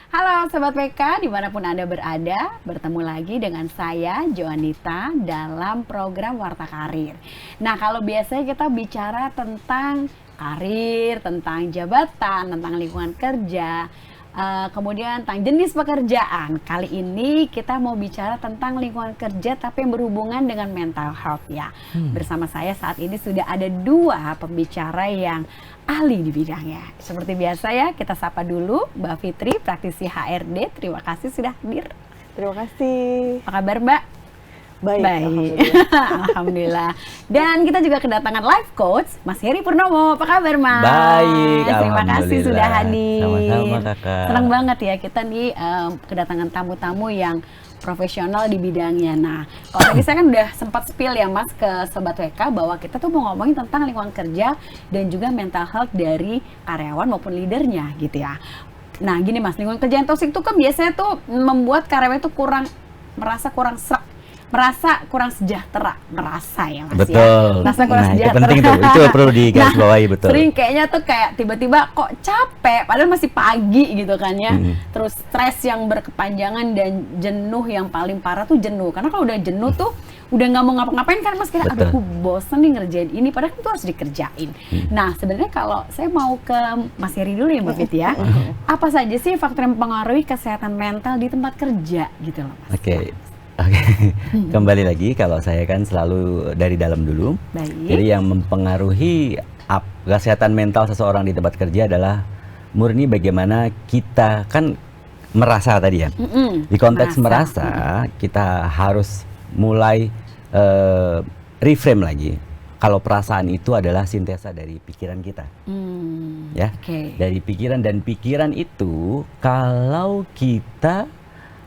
Halo Sobat PK, dimanapun Anda berada, bertemu lagi dengan saya, Joanita, dalam program Warta Karir. Nah, kalau biasanya kita bicara tentang karir, tentang jabatan, tentang lingkungan kerja, kemudian tentang jenis pekerjaan. Kali ini kita mau bicara tentang lingkungan kerja tapi yang berhubungan dengan mental health ya. Bersama saya saat ini sudah ada dua pembicara yang ahli di bidangnya. Seperti biasa ya, kita sapa dulu Mbak Fitri, praktisi HRD. Terima kasih sudah hadir. Terima kasih. Apa kabar Mbak? Baik. Alhamdulillah. Alhamdulillah. Dan kita juga kedatangan life coach Mas Heri Purnomo. Apa kabar Mas? Baik, Terima kasih sudah hadir. Sama-sama Kakak. Senang banget ya kita nih kedatangan tamu-tamu yang profesional di bidangnya. Nah, kalau tadi saya kan udah sempat spill ya Mas ke Sobat WK bahwa kita tuh mau ngomongin tentang lingkungan kerja dan juga mental health dari karyawan maupun leadernya gitu ya. Nah gini Mas, lingkungan kerja yang toksik itu kan biasanya tuh membuat karyawan itu merasa kurang serak, merasa kurang sejahtera, merasa ya Mas. Betul. Ya. Merasa kurang Itu sejahtera. penting tuh, itu perlu digarisbawahi betul. Sering kayaknya tuh kayak tiba-tiba kok capek, padahal masih pagi gitu kan ya. Terus stres yang berkepanjangan dan jenuh yang paling parah tuh jenuh. Karena kalau udah jenuh tuh udah nggak mau ngapa-ngapain kan Mas, kira aduh aku bosen nih ngerjain ini, padahal itu harus dikerjain. Nah sebenarnya kalau saya mau ke Mas Heri dulu ya Mbak Fit ya, apa saja sih faktor yang mempengaruhi kesehatan mental di tempat kerja gitu loh Mas? Oke. Kembali lagi, kalau saya kan selalu dari dalam dulu. Baik. Jadi yang mempengaruhi kesehatan mental seseorang di tempat kerja adalah murni bagaimana kita kan merasa tadi ya. Di konteks merasa kita harus mulai reframe lagi. Kalau perasaan itu adalah sintesa dari pikiran kita, ya, dari pikiran, dan pikiran itu kalau kita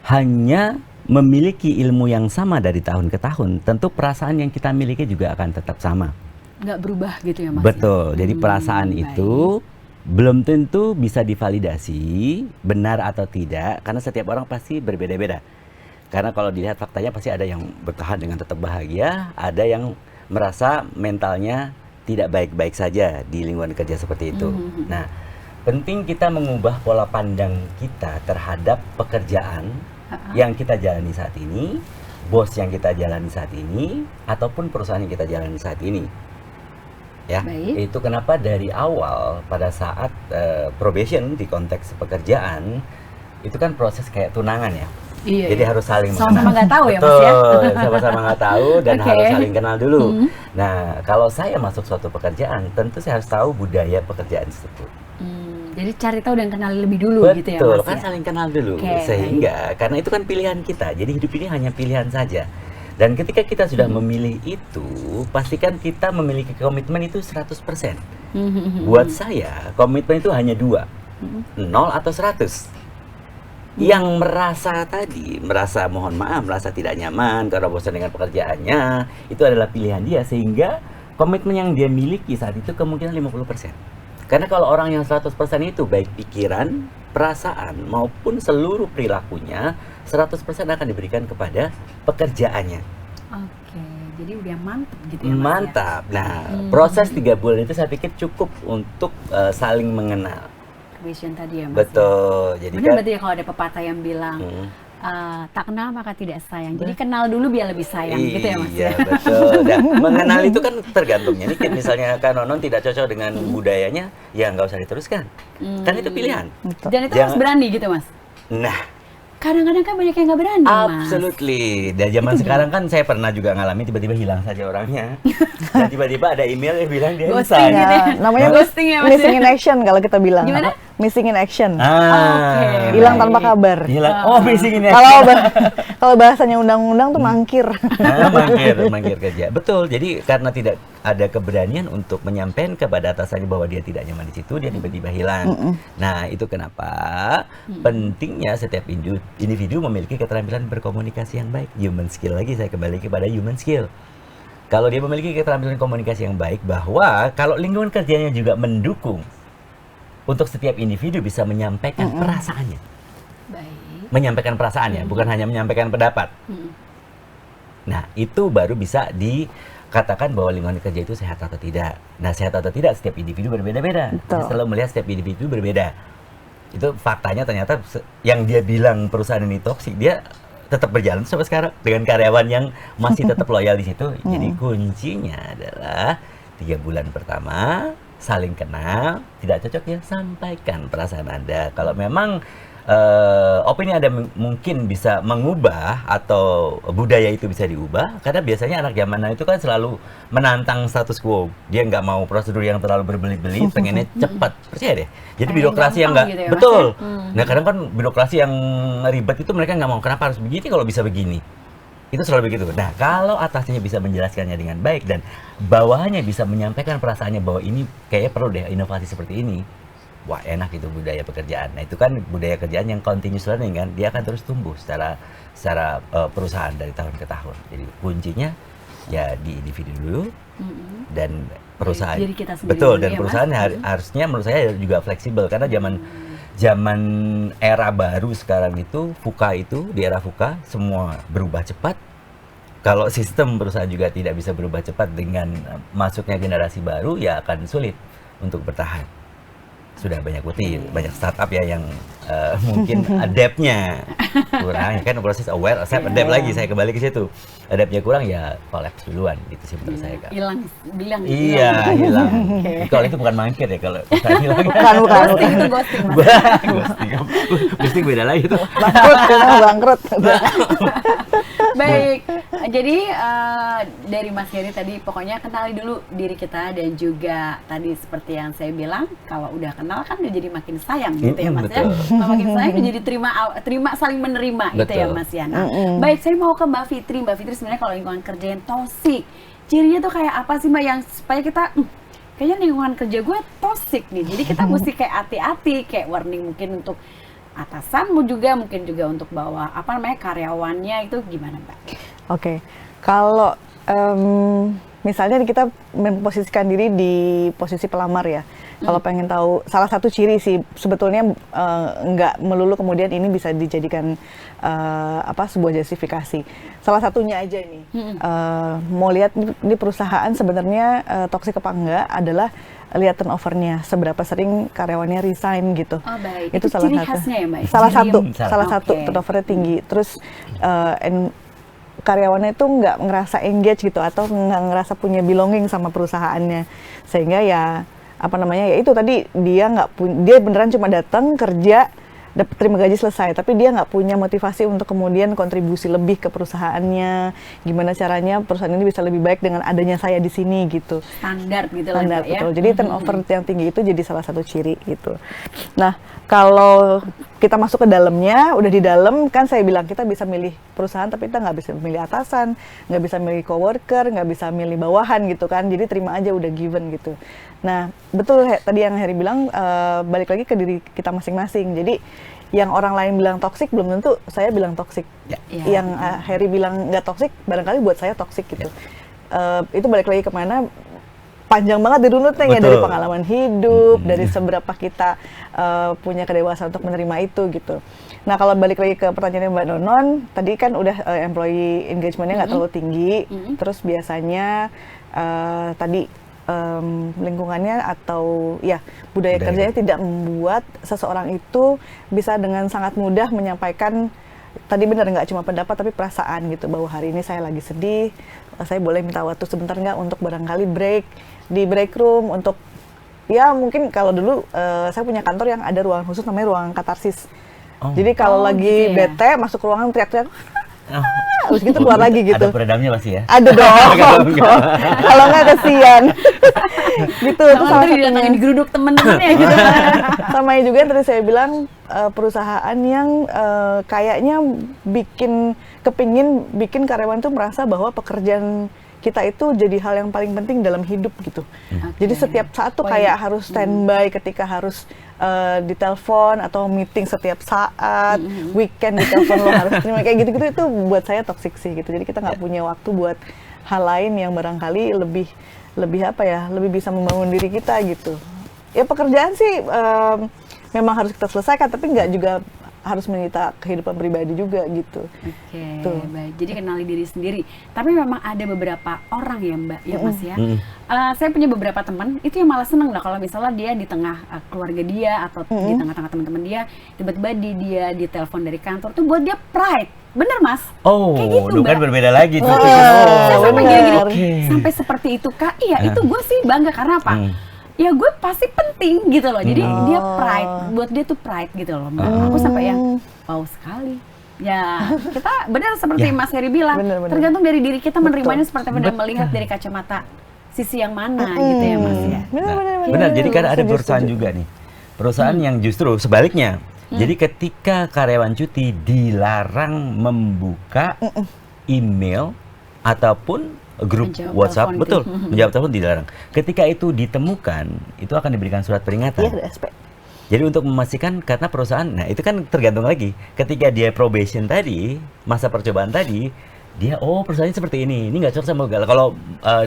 hanya memiliki ilmu yang sama dari tahun ke tahun, tentu perasaan yang kita miliki juga akan tetap sama. Nggak berubah gitu ya Mas? Betul, jadi perasaan itu belum tentu bisa divalidasi benar atau tidak, karena setiap orang pasti berbeda-beda. Karena kalau dilihat faktanya pasti ada yang bertahan dengan tetap bahagia, ada yang merasa mentalnya tidak baik-baik saja di lingkungan kerja seperti itu. Nah, penting kita mengubah pola pandang kita terhadap pekerjaan yang kita jalani saat ini, bos yang kita jalani saat ini, ataupun perusahaan yang kita jalani saat ini. Ya, itu kenapa dari awal pada saat probation di konteks pekerjaan itu kan proses kayak tunangan ya. Iya, jadi harus saling sama-sama nggak tahu ya Mas Betul, ya. sama-sama nggak tahu dan harus saling kenal dulu. Nah, kalau saya masuk suatu pekerjaan, tentu saya harus tahu budaya pekerjaan tersebut. Jadi cari tahu dan kenal lebih dulu. Betul, gitu ya Mas. Betul, kan saling kenal dulu. Sehingga karena itu kan pilihan kita. Jadi hidup ini hanya pilihan saja. Dan ketika kita sudah memilih itu, pastikan kita memiliki komitmen itu 100%. Buat saya, komitmen itu hanya 2. 0 atau 100. Yang merasa mohon maaf, merasa tidak nyaman karena bosan dengan pekerjaannya, itu adalah pilihan dia, sehingga komitmen yang dia miliki saat itu kemungkinan 50%. Karena kalau orang yang 100% itu baik pikiran, perasaan maupun seluruh perilakunya 100% akan diberikan kepada pekerjaannya. Oke, jadi udah mantap gitu ya Mas. Mantap. Nah, proses 3 bulan itu saya pikir cukup untuk saling mengenal. Probation tadi ya Mas. Betul. Jadi kan berarti ya kalau ada pepatah yang bilang tak kenal maka tidak sayang. Jadi kenal dulu biar lebih sayang gitu ya Mas. Iya, betul. Dan mengenal itu kan tergantungnya. Ini misalnya Kak Nonon tidak cocok dengan budayanya, ya nggak usah diteruskan. Kan itu pilihan. Dan itu harus berani gitu Mas. Nah, kadang-kadang kan banyak yang nggak berani Mas. Absolutely. Dan zaman sekarang kan saya pernah juga ngalamin tiba-tiba hilang saja orangnya. Dan tiba-tiba ada email yang bilang dia ghosting gitu ya. Namanya ghosting ya Mas. Missing in action kalau kita bilang. Gimana? Missing in action. Hilang tanpa kabar. Missing in action. Kalau bahasanya undang-undang tuh mangkir. Mangkir kerja. Betul. Jadi karena tidak ada keberanian untuk menyampaikan kepada atasannya bahwa dia tidak nyaman di situ, dia tiba-tiba hilang. Nah, itu kenapa pentingnya setiap individu memiliki keterampilan berkomunikasi yang baik. Human skill, lagi saya kembali kepada human skill. Kalau dia memiliki keterampilan komunikasi yang baik, bahwa kalau lingkungan kerjanya juga mendukung untuk setiap individu bisa menyampaikan perasaannya. Menyampaikan perasaannya, bukan hanya menyampaikan pendapat. Nah, itu baru bisa dikatakan bahwa lingkungan kerja itu sehat atau tidak. Nah, sehat atau tidak setiap individu berbeda-beda. Selalu melihat setiap individu berbeda. Itu faktanya ternyata yang dia bilang perusahaan ini toksik, dia tetap berjalan sampai sekarang dengan karyawan yang masih tetap loyal di situ. Jadi kuncinya adalah 3 bulan pertama saling kenal, tidak cocok ya sampaikan perasaan Anda. Kalau memang opini Anda mungkin bisa mengubah atau budaya itu bisa diubah, karena biasanya anak zaman now itu kan selalu menantang status quo. Dia nggak mau prosedur yang terlalu berbelit-belit, pengennya cepat. Percaya deh. Jadi birokrasi yang nggak gitu ya, betul. Mas, ya? Nah kadang kan birokrasi yang ribet itu mereka nggak mau. Kenapa harus begini kalau bisa begini? Itu selalu begitu. Nah kalau atasnya bisa menjelaskannya dengan baik dan bawahannya bisa menyampaikan perasaannya bahwa ini kayaknya perlu deh inovasi seperti ini. Wah enak itu budaya pekerjaan. Nah itu kan budaya kerjaan yang continuous learning kan, dia akan terus tumbuh secara perusahaan dari tahun ke tahun. Jadi kuncinya ya di individu dulu dan perusahaan. Diri kita sendiri Betul, dulu dan ya, Mas? perusahaan harusnya menurut saya juga fleksibel karena zaman era baru sekarang itu VUCA itu di era VUCA semua berubah cepat. Kalau sistem perusahaan juga tidak bisa berubah cepat dengan masuknya generasi baru ya akan sulit untuk bertahan. Sudah banyak banyak startup ya yang mungkin adapt-nya kurang, kan proses aware, accept, adapt lagi, saya kembali ke situ. Adapt-nya kurang ya collapse duluan, gitu sih menurut saya Kak. Bilang Iya, hilang. Kalau itu bukan mangkir ya, kalau saya hilang. Bukan. Ghosting itu ghosting, Mas. Ghosting beda lagi tuh. Bangkrut. Baik, jadi dari Mas Heri tadi pokoknya kenali dulu diri kita dan juga tadi seperti yang saya bilang kalau udah kenal kan udah jadi makin sayang gitu ya Mas ya. Kalau makin sayang udah jadi terima saling menerima gitu ya Mas ya. Nah, baik saya mau ke Mbak Fitri. Mbak Fitri sebenarnya kalau lingkungan kerja yang toksik, cirinya tuh kayak apa sih Mbak yang supaya kita kayaknya lingkungan kerja gue toksik nih. Jadi kita mesti kayak hati-hati, kayak warning mungkin untuk atasanmu juga, mungkin juga untuk bawa karyawannya itu gimana Mbak? Oke, kalau misalnya kita memposisikan diri di posisi pelamar ya. Kalau pengen tahu, salah satu ciri sih sebetulnya nggak melulu kemudian ini bisa dijadikan sebuah justifikasi. Salah satunya aja nih, mau lihat di perusahaan sebenarnya toksik apa enggak adalah lihat turnovernya, seberapa sering karyawannya resign gitu. Oh baik, itu salah ciri satu. khasnya ya Mbak? Salah satu turnovernya tinggi. Terus karyawannya itu nggak ngerasa engage gitu atau nggak ngerasa punya belonging sama perusahaannya, sehingga ya itu tadi dia beneran cuma datang kerja dapat terima gaji selesai, tapi dia nggak punya motivasi untuk kemudian kontribusi lebih ke perusahaannya. Gimana caranya perusahaan ini bisa lebih baik dengan adanya saya di sini gitu. Standar gitu lah Standar, Mbak, betul. ya. Jadi turnover yang tinggi itu jadi salah satu ciri gitu. Nah, kalau kita masuk ke dalamnya, udah di dalam kan saya bilang kita bisa milih perusahaan, tapi kita nggak bisa milih atasan, nggak bisa milih coworker, nggak bisa milih bawahan gitu kan. Jadi terima aja udah given gitu. Nah, betul tadi yang Heri bilang, balik lagi ke diri kita masing-masing. Jadi yang orang lain bilang toksik belum tentu saya bilang toksik. Yang Heri bilang nggak toksik, barangkali buat saya toksik gitu. Itu balik lagi kemana? Panjang banget dirunutnya ya, dari pengalaman hidup, dari seberapa kita punya kedewasaan untuk menerima itu gitu. Nah kalau balik lagi ke pertanyaannya Mbak Nonon, tadi kan udah employee engagement-nya nggak terlalu tinggi, terus biasanya tadi lingkungannya atau ya budaya kerjanya tidak membuat seseorang itu bisa dengan sangat mudah menyampaikan, tadi benar nggak cuma pendapat tapi perasaan gitu, bahwa hari ini saya lagi sedih, saya boleh minta waktu sebentar nggak untuk barangkali break di break room untuk ya mungkin kalau dulu saya punya kantor yang ada ruangan khusus namanya ruangan katarsis. Jadi kalau lagi gitu ya? bete masuk ruangan teriak-teriak terus gitu keluar lagi gitu. Ada peredamnya pasti ya? Ada dong. Kalau nggak kesian. Gitu itu salah satunya. Datangin digeruduk temen-temennya gitu. Sama juga yang tadi saya bilang perusahaan yang kayaknya kepingin bikin karyawan itu merasa bahwa pekerjaan kita itu jadi hal yang paling penting dalam hidup gitu. Jadi setiap saat tuh kayak harus standby ketika harus ditelepon atau meeting setiap saat, weekend ditelepon lo harus terima, kayak gitu-gitu itu buat saya toksik sih gitu. Jadi kita nggak punya waktu buat hal lain yang barangkali lebih bisa membangun diri kita gitu. Ya pekerjaan sih memang harus kita selesaikan, tapi nggak juga harus menyita kehidupan pribadi juga gitu. Oke, Tuh. baik. Jadi kenali diri sendiri. Tapi memang ada beberapa orang ya Mbak, ya Mas ya. Saya punya beberapa teman, itu yang malah seneng lah kalau misalnya dia di tengah keluarga dia atau di tengah-tengah teman-teman dia, tiba-tiba dia ditelepon dari kantor tuh buat dia pride. Bener Mas? Oh, Kayak gitu, kan Mbak. berbeda lagi tuh. Saya sampai gini-gini, Oke. sampai seperti itu Kak. Iya, itu gue sih bangga karena apa? Ya gue pasti penting gitu loh. Jadi dia pride, buat dia tuh pride gitu loh. Mbak. Aku sampai yang wow sekali. Ya, kita benar seperti Ya. Mas Heri bilang, Benar. tergantung dari diri kita menerimanya seperti apa dan Betul. melihat dari kacamata sisi yang mana gitu ya Mas ya. Benar, jadi kan ada Setuju, perusahaan setuju. juga nih. Perusahaan yang justru sebaliknya. Jadi ketika karyawan cuti dilarang membuka email ataupun grup Menjawab WhatsApp, telepon betul, gitu. menjawab telepon dilarang. Ketika itu ditemukan, itu akan diberikan surat peringatan. Iya, ada SP. Jadi untuk memastikan karena perusahaan, nah itu kan tergantung lagi. Ketika dia probation tadi, masa percobaan tadi, dia perusahaannya seperti ini nggak cocok sama gue. Kalau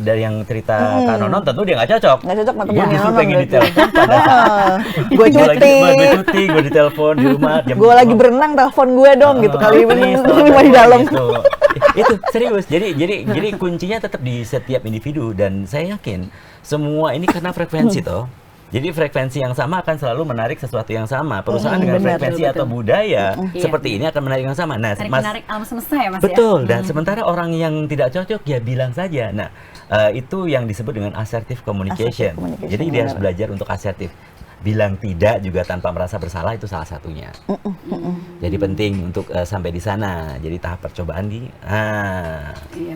dari yang cerita Kak Nonon tentu dia nggak cocok. Nggak cocok sama Dia temennya justru Nonon pengen berarti. ditelepon pada saat Gue cuti. gue cuti, gue ditelepon di rumah. Gue lagi berenang, telepon gue dong gitu kali please, ini di dalam. gitu. Itu serius. Jadi kuncinya tetap di setiap individu dan saya yakin semua ini karena frekuensi toh. Jadi frekuensi yang sama akan selalu menarik sesuatu yang sama. Perusahaan dengan benar, frekuensi betul. atau budaya Iya. seperti ini akan menarik yang sama. Nah, Tarik Mas, menarik alam semesta ya Mas ya. betul. Dan sementara orang yang tidak cocok ya bilang saja. Nah, itu yang disebut dengan assertive communication. Assertive communication, Jadi dia harus benar. belajar untuk asertif. Bilang tidak juga tanpa merasa bersalah itu salah satunya. Jadi penting untuk sampai di sana. Jadi tahap percobaan Iya,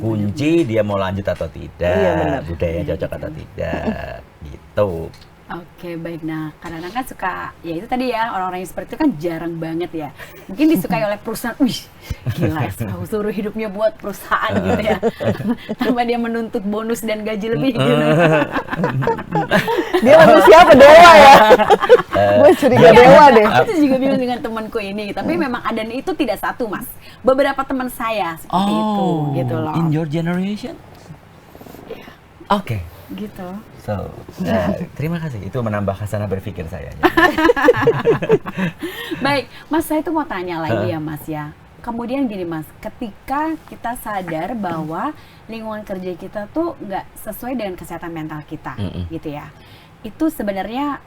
kunci dia mau lanjut atau tidak, Iya, benar. budaya cocok atau tidak, gitu. Oke, baik. Nah, kadang-kadang kan suka, ya itu tadi ya, orang-orang yang seperti itu kan jarang banget ya. Mungkin disukai oleh perusahaan, wih, gila, suruh hidupnya buat perusahaan gitu ya. Tanpa dia menuntut bonus dan gaji lebih gitu. Dia manusia apa dewa ya? Gue curiga dewa deh. Aku tuh juga bingung dengan temanku ini, tapi memang ada itu tidak satu Mas. Beberapa teman saya seperti itu, gitu loh. In your generation? Oke. Gitu. So, terima kasih. Itu menambah khasanah berpikir saya. Baik, Mas, saya tuh mau tanya lagi ya Mas ya. Kemudian gini Mas, ketika kita sadar bahwa lingkungan kerja kita tuh nggak sesuai dengan kesehatan mental kita, gitu ya. Itu sebenarnya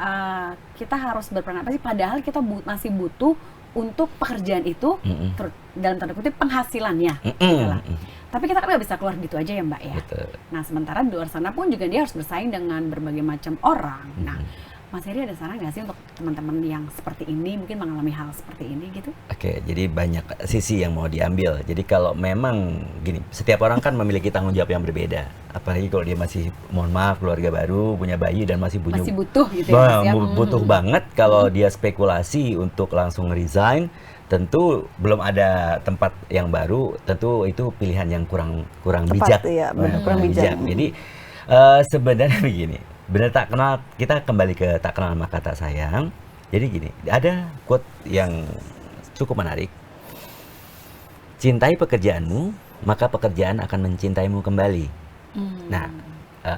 kita harus berperan apa sih? Padahal kita masih butuh untuk pekerjaan itu, dalam tanda kutip penghasilannya. Gitu lah. Tapi kita kan nggak bisa keluar gitu aja ya Mbak ya. Betul. Nah sementara di luar sana pun juga dia harus bersaing dengan berbagai macam orang. Nah Mas Heri ada saran nggak sih untuk teman-teman yang seperti ini mungkin mengalami hal seperti ini gitu? Oke, jadi banyak sisi yang mau diambil. Jadi kalau memang gini, setiap orang kan memiliki tanggung jawab yang berbeda. Apalagi kalau dia masih, mohon maaf, keluarga baru, punya bayi dan masih butuh gitu ya Mas ya. butuh banget kalau dia spekulasi untuk langsung resign. Tentu belum ada tempat yang baru, tentu itu pilihan yang kurang Tepat, bijak. iya, benar, kurang bijak. Jadi sebenarnya begini, benar tak kenal, kita kembali ke tak kenal maka tak sayang. Jadi gini, ada quote yang cukup menarik. Cintai pekerjaanmu, maka pekerjaan akan mencintaimu kembali. Nah,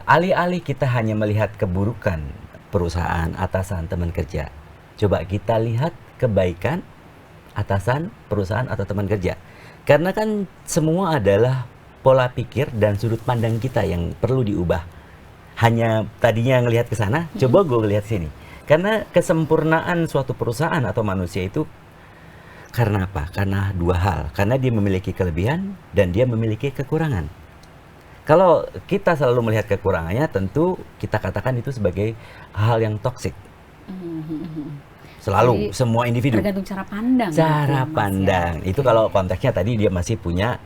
alih-alih kita hanya melihat keburukan perusahaan, atasan, teman kerja, coba kita lihat kebaikan atasan, perusahaan, atau teman kerja. Karena kan semua adalah pola pikir dan sudut pandang kita yang perlu diubah. Hanya tadinya ngelihat ke sana, coba gue lihat sini. Karena kesempurnaan suatu perusahaan atau manusia itu karena apa? Karena dua hal. Karena dia memiliki kelebihan dan dia memiliki kekurangan. Kalau kita selalu melihat kekurangannya, tentu kita katakan itu sebagai hal yang toksik. Selalu, Jadi, semua individu. Tergantung cara pandang. Cara gitu, Mas, pandang. ya. Itu kalau konteksnya tadi dia masih punya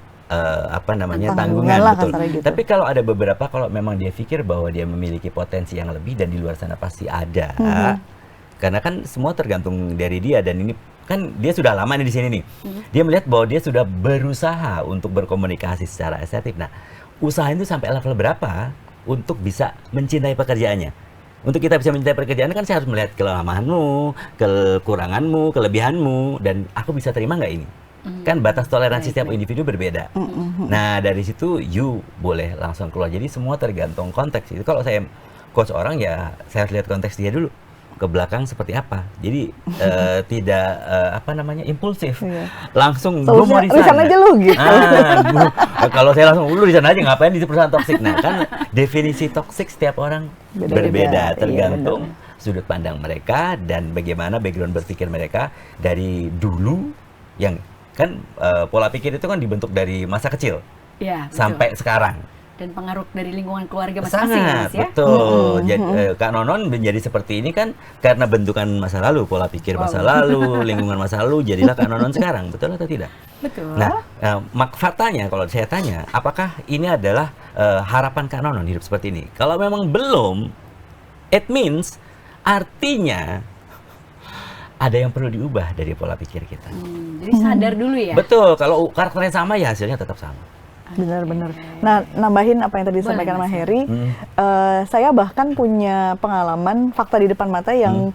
tanggungan, Tanggungan lah, betul. kasarnya gitu. Tapi kalau ada beberapa, kalau memang dia pikir bahwa dia memiliki potensi yang lebih dan di luar sana pasti ada. Karena kan semua tergantung dari dia dan ini kan dia sudah lama nih di sini nih. Dia melihat bahwa dia sudah berusaha untuk berkomunikasi secara asertif. Nah, usaha itu sampai level berapa untuk bisa mencintai pekerjaannya? Untuk kita bisa mencintai pekerjaan kan saya harus melihat kelemahanmu, kekuranganmu, kelebihanmu, dan aku bisa terima nggak ini? Kan batas toleransi setiap individu berbeda. Nah dari situ you boleh langsung keluar. Jadi semua tergantung konteks. Itu kalau saya coach orang ya saya harus lihat konteks dia dulu. ke belakang seperti apa. Jadi tidak impulsif. Iya. Langsung gue mau Solusinya, resign aja lu gitu. Kalau saya langsung lu di sana aja, ngapain di perusahaan toksik. Nah kan definisi toksik setiap orang Beda-beda. berbeda, Iya, tergantung sudut pandang mereka dan bagaimana background berpikir mereka dari dulu, yang kan pola pikir itu kan dibentuk dari masa kecil Iya, betul. sampai sekarang. Dan pengaruh dari lingkungan keluarga masing-masing, Sangat, Mas, ya. betul. Kak Nonon menjadi seperti ini kan karena bentukan masa lalu, pola pikir masa lalu, lingkungan masa lalu, jadilah Kak Nonon sekarang. Betul atau tidak? Betul. Nah, faktanya kalau saya tanya, apakah ini adalah harapan Kak Nonon hidup seperti ini? Kalau memang belum, it means artinya ada yang perlu diubah dari pola pikir kita. Jadi sadar dulu ya. Betul, kalau karakternya sama ya hasilnya tetap sama. Benar-benar. Nah, nambahin apa yang tadi disampaikan sama Heri, saya bahkan punya pengalaman fakta di depan mata yang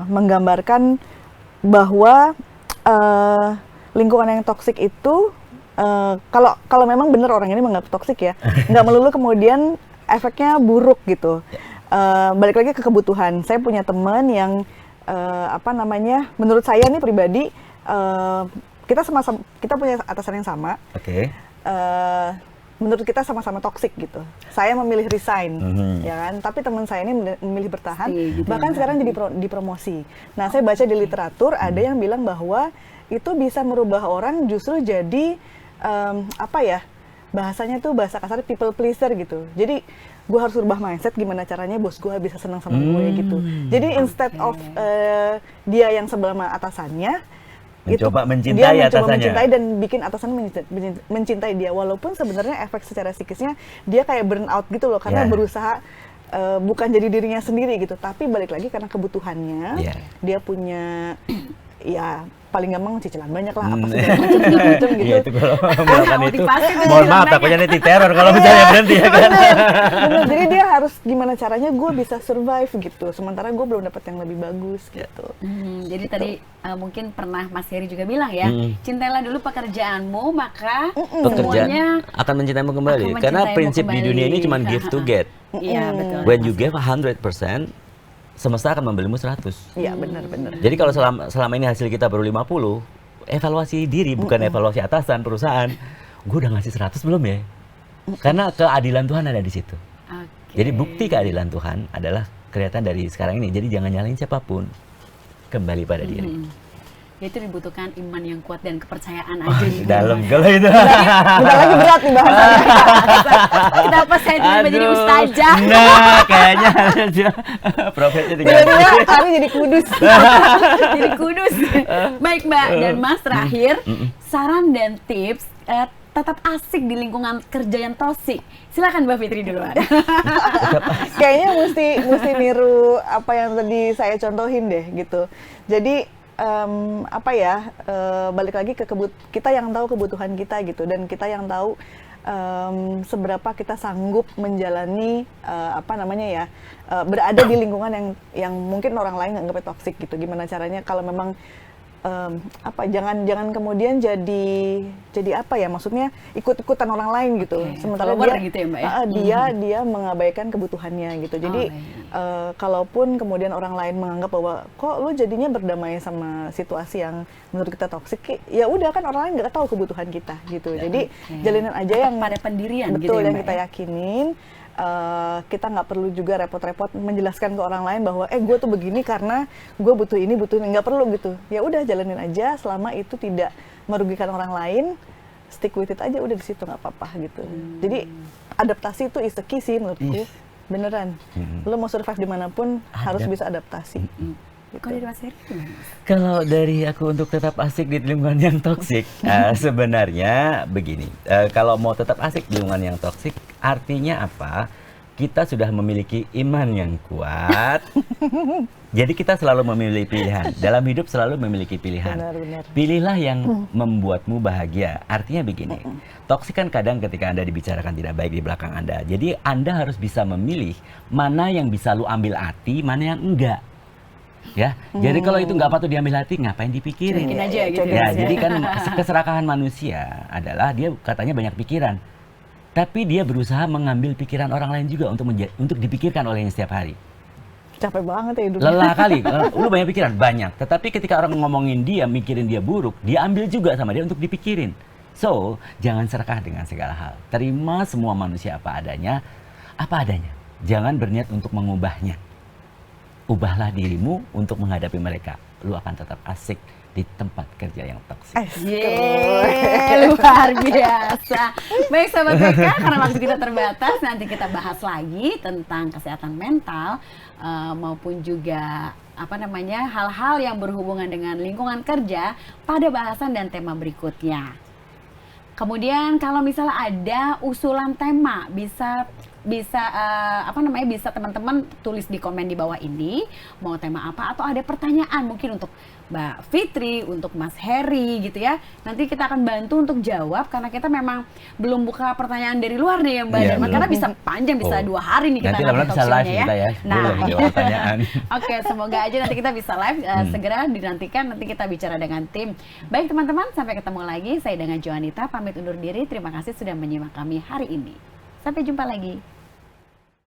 menggambarkan bahwa lingkungan yang toksik itu kalau memang benar orang ini menganggap toksik ya, nggak melulu kemudian efeknya buruk gitu. Balik lagi ke kebutuhan. Saya punya teman yang menurut saya nih pribadi, kita punya atasan yang sama. Oke. Menurut kita sama-sama toksik gitu. Saya memilih resign, ya kan. Tapi teman saya ini memilih bertahan. Gitu bahkan ya. sekarang jadi dipromosi. Nah, saya baca di literatur ada yang bilang bahwa itu bisa merubah orang justru jadi bahasanya tuh bahasa kasar people pleaser gitu. Jadi gue harus rubah mindset gimana caranya bos gue bisa senang sama gue gitu. Jadi instead of dia yang sebelah sama atasannya, Mencoba mencintai dia mencoba atasannya. mencintai dan bikin atasan mencintai dia, walaupun sebenarnya efek secara psikisnya dia kayak burn out gitu loh, karena berusaha bukan jadi dirinya sendiri gitu, tapi balik lagi karena kebutuhannya. Dia punya ya paling gampang cicilan banyak lah, apa segala macam gitu. Iya, itu kalau melakukan itu, Motivasi tuh mohon maaf banyak. takutnya nanti teror kalau misalnya berhenti ya kan. Bener, jadi dia harus gimana caranya gue bisa survive gitu, sementara gue belum dapat yang lebih bagus gitu. Jadi tadi mungkin pernah Mas Heri juga bilang ya, cintailah dulu pekerjaanmu, maka Pekerjaan semuanya akan mencintaimu kembali. akan Karena mencintaimu prinsip di kembali. dunia ini cuma give to get. Iya, betul. When you give 100%, semesta akan membelimu 100. Iya benar-benar. Jadi kalau selama ini hasil kita baru 50, evaluasi diri bukan evaluasi atasan perusahaan. Gue udah ngasih 100 belum ya? Karena keadilan Tuhan ada di situ. Oke. Jadi bukti keadilan Tuhan adalah kelihatan dari sekarang ini. Jadi jangan nyalain siapapun, kembali pada diri. Itu dibutuhkan iman yang kuat dan kepercayaan aja nih. Dalam kalau itu. Udah lagi berat nih bahasanya. Kenapa saya tiba jadi ustazah? Nah, kayaknya aja profetnya Tiba-tiba Ari jadi kudus. Jadi kudus. Baik Mbak dan Mas, terakhir saran dan tips tetap asik di lingkungan kerja yang toksik. Silakan Mbak Fitri duluan. Kayaknya mesti niru apa yang tadi saya contohin deh gitu. Jadi balik lagi ke kita yang tahu kebutuhan kita gitu, dan kita yang tahu seberapa kita sanggup menjalani berada di lingkungan yang mungkin orang lain nganggapnya toksik gitu. Gimana caranya kalau memang jangan kemudian jadi apa ya, maksudnya ikut-ikutan orang lain gitu. Sementara Follower gitu ya, Mbak, ya? dia mengabaikan kebutuhannya gitu. Jadi kalaupun kemudian orang lain menganggap bahwa kok lu jadinya berdamai sama situasi yang menurut kita toksik, ya udah kan orang lain nggak tahu kebutuhan kita gitu. Jadi jalanin aja yang pada pendirian betul gitu ya, yang Mbak, kita ya? yakinin. Kita nggak perlu juga repot-repot menjelaskan ke orang lain bahwa gue tuh begini karena gue butuh ini nggak perlu gitu. Ya udah jalanin aja selama itu tidak merugikan orang lain, stick with it aja, udah di situ nggak apa-apa gitu. Jadi adaptasi itu is the key sih menurutku. Beneran. Lo mau survive dimanapun harus bisa adaptasi. Kalau dari Mas Heri gimana, Mas? Kalau dari aku untuk tetap asik di lingkungan yang toksik, sebenarnya begini. Kalau mau tetap asik di lingkungan yang toksik, artinya apa? Kita sudah memiliki iman yang kuat. Jadi kita selalu memilih pilihan. Dalam hidup selalu memiliki pilihan. Benar-benar. Pilihlah yang membuatmu bahagia. Artinya begini, toksik kan kadang ketika Anda dibicarakan tidak baik di belakang Anda. Jadi Anda harus bisa memilih mana yang bisa lu ambil hati, mana yang enggak. Ya, jadi kalau itu nggak patut diambil hati, ngapain dipikirin? Cuekin aja gitu Ya, ya. jadi kan keserakahan manusia adalah dia katanya banyak pikiran, tapi dia berusaha mengambil pikiran orang lain juga untuk dipikirkan olehnya setiap hari. Capek banget ya hidupnya. Lelah kali, lu banyak pikiran, banyak. Tetapi ketika orang ngomongin dia, mikirin dia buruk, dia ambil juga sama dia untuk dipikirin. So, jangan serakah dengan segala hal. Terima semua manusia apa adanya. Jangan berniat untuk mengubahnya. Ubahlah dirimu untuk menghadapi mereka. Lu akan tetap asik di tempat kerja yang toksik. Yeay, luar biasa. Baik Sobat BK, karena waktu kita terbatas, nanti kita bahas lagi tentang kesehatan mental maupun juga hal-hal yang berhubungan dengan lingkungan kerja pada bahasan dan tema berikutnya. Kemudian kalau misalnya ada usulan tema, bisa teman-teman tulis di komen di bawah ini mau tema apa, atau ada pertanyaan mungkin untuk Mbak Fitri, untuk Mas Heri gitu ya. Nanti kita akan bantu untuk jawab karena kita memang belum buka pertanyaan dari luar nih ya Mbak. Iya, Karena bisa panjang, bisa 2 hari nih kita nanti lama-lama bisa live kita ya. Nah, Boleh jawab pertanyaan. Oke, semoga aja nanti kita bisa live. Segera dinantikan, nanti kita bicara dengan tim. Baik teman-teman, sampai ketemu lagi. Saya dengan Joanita pamit undur diri. Terima kasih sudah menyimak kami hari ini. Sampai jumpa lagi.